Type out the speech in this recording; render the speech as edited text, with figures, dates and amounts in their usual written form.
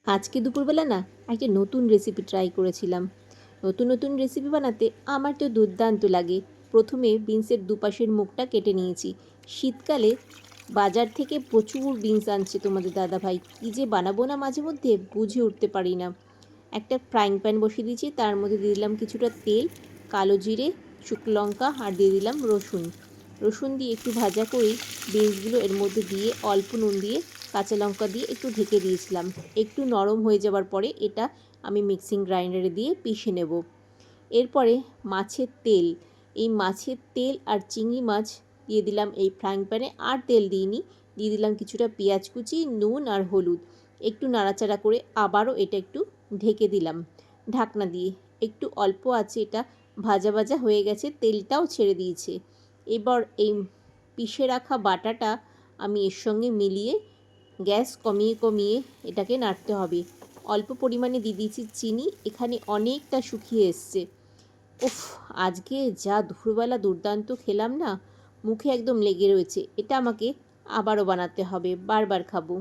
আজকে দুপুরবেলা না একটা নতুন রেসিপি ট্রাই করেছিলাম। নতুন নতুন রেসিপি বানাতে আমার তো দুর্দান্ত লাগে। প্রথমে বিনসের দুপাশের মুখটা কেটে নিয়েছি। শীতকালে বাজার থেকে প্রচুর বিনস আনছে তোমাদের দাদাভাই, কী যে বানাবো না মাঝে মধ্যে বুঝে উঠতে পারি না। একটা ফ্রাইং প্যান বসিয়ে দিয়েছি, তার মধ্যে দিয়ে দিলাম কিছুটা তেল, কালো জিরে, শুকনো লঙ্কা আর দিয়ে দিলাম রসুন। রসুন দিয়ে একটু ভাজা করেই বিনসগুলো এর মধ্যে দিয়ে অল্প নুন দিয়ে কাঁচা লঙ্কা দিয়ে একটু ঢেকে দিয়েছিলাম। একটু নরম হয়ে যাওয়ার পরে এটা আমি মিক্সিং গ্রাইন্ডারে দিয়ে পিষে নেব। এরপরে মাছের তেল, এই মাছের তেল আর চিংড়ি মাছ দিয়ে দিলাম এই ফ্রাইং প্যানে, আর তেল দিইনি। দিয়ে দিলাম কিছুটা পেঁয়াজ কুচি, নুন আর হলুদ। একটু নাড়াচাড়া করে আবারও এটা একটু ঢেকে দিলাম ঢাকনা দিয়ে। একটু অল্প আছে এটা ভাজা ভাজা হয়ে গেছে, তেলটাও ছেড়ে দিয়েছে। এবার এই পিষে রাখা বাটাটা আমি এর সঙ্গে মিলিয়ে গ্যাস কমিয়ে কমিয়ে এটাকে নাড়তে হবে। অল্প পরিমাণে দিয়ে দিয়েছি চিনি, এখানে অনেকটা শুকিয়ে এসছে। উফ, আজকে যা দুপুরবেলা দুর্দান্ত খেলাম না, মুখে একদম লেগে রয়েছে। এটা আমাকে আবারও বানাতে হবে, বারবার খাবো।